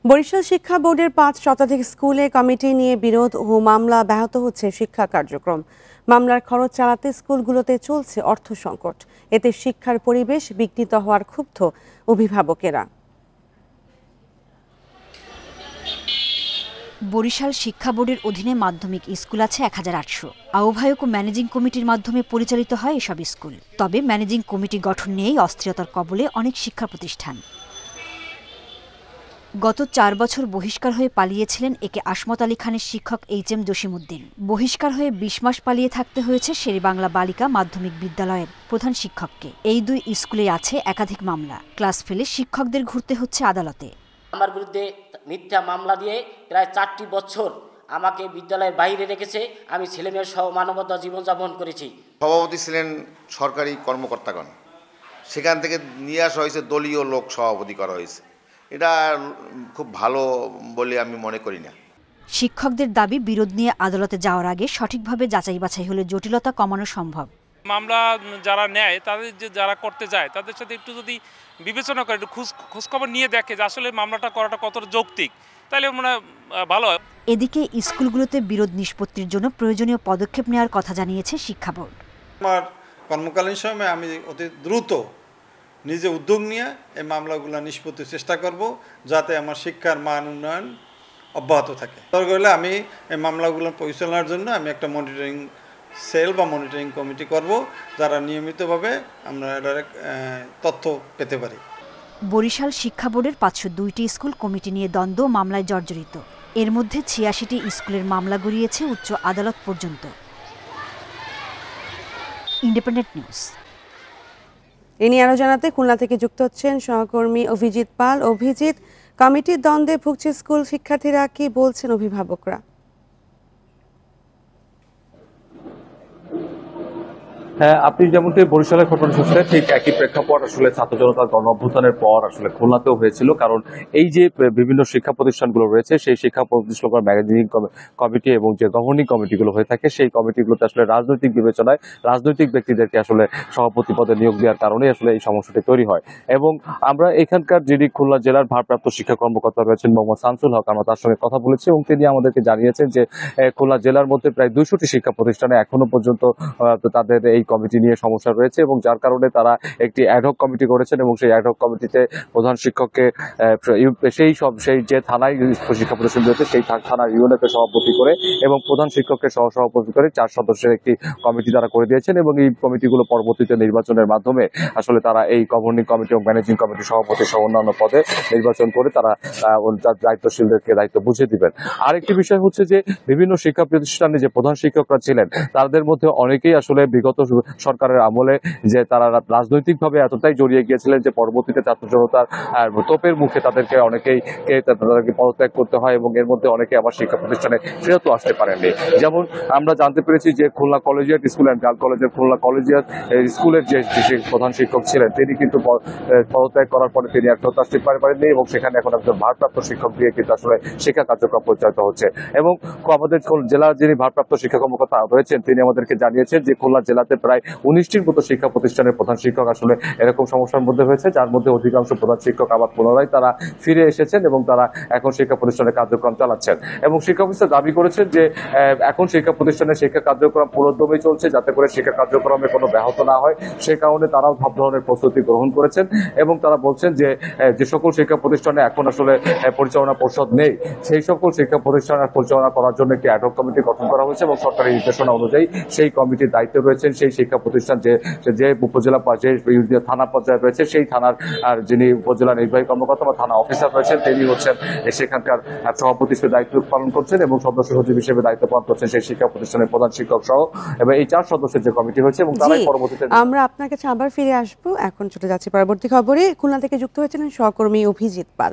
বরিশাল শিক্ষা বোর্ডের ৫ শতাধিক স্কুলে কমিটি নিয়ে বিরোধ ও মামলা ব্যাহত হচ্ছে শিক্ষা কার্যক্রম। মামলার খরচ চালাতে স্কুলগুলোতে চলছে অর্থ সংকট। এতে শিক্ষার পরিবেশ বিঘ্নিত হওয়ার ক্ষুব্ধ অভিভাবকেরা। বরিশাল শিক্ষা বোর্ডের অধীনে মাধ্যমিক স্কুল আছে ১,৮০০। আহ্বায়ক ও ম্যানেজিং কমিটির মাধ্যমে পরিচালিত হয় এসব স্কুল। তবে ম্যানেজিং কমিটি গঠন নিয়েই অস্থিরতার কবলে অনেক শিক্ষা প্রতিষ্ঠান। গত ৪ বছর বহিষ্কার হয়ে পালিয়েছিলেন একে আসমত আলী খানের শিক্ষক HM জসিমউদ্দিন। বহিষ্কার হয়ে ২০ মাস পালিয়ে থাকতে হয়েছে শেরেবাংলা বালিকা মাধ্যমিক বিদ্যালয়ের প্রধান শিক্ষককে। এই দুই স্কুলে আছে একাধিক মামলা। ক্লাস ফেলে শিক্ষকদের ঘুরতে হচ্ছে আদালতে। আমার বিরুদ্ধে মিথ্যা মামলা দিয়ে প্রায় ৪টি বছর আমাকে বিদ্যালয়ের বাইরে রেখেছে। আমি ছেলেমেয়ের সহ মানবতা জীবনযাপন করেছি। সভাপতি ছিলেন সরকারি কর্মকর্তাগণ, সেখান থেকে নিয়ে আসা হয়েছে দলীয় লোক সভাপতি করা হয়েছে। এটা খুব ভালো বলে আমি মনে করি না। শিক্ষকদের দাবি বিরোধ নিয়ে আদালতে যাওয়ার আগে সঠিকভাবে যাচাই বাছাই হলে জটিলতা কমানো সম্ভব। মামলা যারা নেয় তাদের যারা করতে যায় তাদের সাথে একটু যদি বিবেচনা করে, একটু খোঁজখবর নিয়ে দেখে যে আসলে মামলাটা করাটা কতটা যৌক্তিক, তাহলে মনে ভালো হয়। এদিকে স্কুলগুলোতে বিরোধ নিষ্পত্তির জন্য প্রয়োজনীয় পদক্ষেপ নেওয়ার কথা জানিয়েছে শিক্ষা বোর্ড। আমার কর্মকালীন সময়ে আমি অতি দ্রুত নিজে উদ্যোগ নিয়ে এই মামলাগুলো নিষ্পত্তির চেষ্টা করব, যাতে আমার শিক্ষার মান উন্নয়ন অব্যাহত থাকে। দরকার হলে আমি এই মামলাগুলো পরিচালনার জন্য আমি একটা মনিটরিং সেল বা মনিটরিং কমিটি করব, যারা নিয়মিতভাবে আমরা এটার তথ্য পেতে পারি। বরিশাল শিক্ষা বোর্ডের ৫০২টি স্কুল কমিটি নিয়ে দ্বন্দ্ব মামলায় জর্জরিত। এর মধ্যে ৮৬টি স্কুলের মামলা গড়িয়েছে উচ্চ আদালত পর্যন্ত। Independent news. এ নিয়ে আরো জানাতে খুলনা থেকে যুক্ত হচ্ছেন সহকর্মী অভিজিৎ পাল। অভিজিৎ, কমিটির দ্বন্দ্বে ভুগছে স্কুল শিক্ষার্থীরা, কি বলছেন অভিভাবকরা? হ্যাঁ, আপনি যেমনটি বরিশালের ঘটনা শুনছেন, ঠিক একই প্রেক্ষাপট আসলে ছাত্র জনতার গণ অভ্যুত্থানের পর আসলে খুলনাতেও হয়েছিল। কারণ এই যে বিভিন্ন শিক্ষা প্রতিষ্ঠানগুলো রয়েছে, সেই শিক্ষা প্রতিষ্ঠানগুলোর ম্যানেজিং কমিটি এবং যে গভর্নিং কমিটিগুলো হয়ে থাকে, সেই কমিটিগুলোতে আসলে রাজনৈতিক বিবেচনায় রাজনৈতিক ব্যক্তিদেরকে আসলে সভাপতি পদে নিয়োগ দেওয়ার কারণে আসলে এই সমস্যাটি তৈরি হয়। এবং আমরা এখানকার যিনি খুলনা জেলার ভারপ্রাপ্ত শিক্ষা কর্মকর্তা রয়েছেন মোহাম্মদ শামসুল হক, আমরা তার সঙ্গে কথা বলেছি এবং তিনি আমাদেরকে জানিয়েছেন যে খুলনা জেলার মধ্যে প্রায় ২০০টি শিক্ষা প্রতিষ্ঠানে এখনো পর্যন্ত তাদের এই কমিটি নিয়ে সমস্যা রয়েছে এবং যার কারণে তারা একটি অ্যাডহক কমিটি করেছেন এবং সেই অ্যাডহক কমিটিতে প্রধান শিক্ষককে সেই যে থানায় শিক্ষা প্রতিষ্ঠান রয়েছে সেই থানার ইউএনএফ সভাপতি করে এবং প্রধান শিক্ষককে সহসভাপতি করে ৪ সদস্যের একটি কমিটি তারা করে দিয়েছেন এবং এই কমিটিগুলো পরবর্তীতে নির্বাচনের মাধ্যমে আসলে তারা এই গভর্নিং কমিটি এবং ম্যানেজিং কমিটি সভাপতি সহ অন্যান্য পদে নির্বাচন করে তারা দায়িত্বশীলদেরকে দায়িত্ব বুঝিয়ে দিবেন। আরেকটি বিষয় হচ্ছে যে বিভিন্ন শিক্ষা প্রতিষ্ঠানে যে প্রধান শিক্ষকরা ছিলেন তাদের মধ্যে অনেকেই আসলে বিগত সরকারের আমলে যে তারা রাজনৈতিকভাবে এতটাই জড়িয়ে গিয়েছিলেন যে পরবর্তীতে ছাত্র জনতার তোপের মুখে তাদেরকে তাদেরকে পদত্যাগ করতে হয় এবং এর মধ্যে অনেকে আবার শিক্ষা প্রতিষ্ঠানে ফেরত আসতে পারেননি। যেমন আমরা জানতে পেরেছি যে Khulna collegiate school and girl কলেজের খুলনা কলেজিয়েট স্কুলের যে প্রধান শিক্ষক ছিলেন তিনি কিন্তু পদত্যাগ করার পরে তিনি আর ফেরত আসতে পারেননি এবং সেখানে এখন একজন ভারপ্রাপ্ত শিক্ষক দিয়ে কিন্তু আসলে শিক্ষা কার্যক্রম পরিচালিত হচ্ছে। এবং আমাদের জেলার যিনি ভারপ্রাপ্ত শিক্ষা কর্মকর্তা রয়েছেন তিনি আমাদেরকে জানিয়েছেন যে খুলনা জেলাতে প্রায় ১৯টির মতো শিক্ষা প্রতিষ্ঠানের প্রধান শিক্ষক আসলে এরকম সমস্যার মধ্যে হয়েছে, যার মধ্যে অধিকাংশ প্রধান শিক্ষক আবার পুনরায় তারা ফিরে এসেছেন এবং তারা এখন শিক্ষা প্রতিষ্ঠানের কার্যক্রম চালাচ্ছেন। এবং শিক্ষা অফিসার দাবি করেছেন যে এখন শিক্ষা প্রতিষ্ঠানের শিক্ষা কার্যক্রম পুরোদমে চলছে, যাতে করে শিক্ষা কার্যক্রমে কোনো ব্যাহত না হয় সেই কারণে তারাও সব ধরনের প্রস্তুতি গ্রহণ করেছেন। এবং তারা বলছেন যে যে সকল শিক্ষা প্রতিষ্ঠানে এখন আসলে পরিচালনা পর্ষদ নেই সেই সকল শিক্ষা প্রতিষ্ঠানের পরিচালনা করার জন্য একটি অ্যাডহক কমিটি গঠন করা হয়েছে এবং সরকারি নির্দেশনা অনুযায়ী সেই কমিটির দায়িত্বে রয়েছেন সেই শিক্ষা প্রতিষ্ঠান যে উপজেলা পর্যায়ে থানা পর্যায়ে রয়েছে সেই থানার যিনি উপজেলা নির্বাহী কর্মকর্তা বা থানা অফিসার রয়েছেন তিনি হচ্ছেন সেখানকার সভাপতি হিসেবে দায়িত্ব পালন করছেন এবং সদস্য সচিব হিসেবে দায়িত্ব পালন করছেন সেই শিক্ষা প্রতিষ্ঠানের প্রধান শিক্ষক সহ এবং এই ৪ সদস্যের যে কমিটি হয়েছে এবং তারাই পরবর্তীতে। আমরা আপনার কাছে আবার ফিরে আসবো, এখন চলে যাচ্ছি পরবর্তী খবরে। খুলনা থেকে যুক্ত হয়েছিলেন সহকর্মী অভিজিৎ পাল।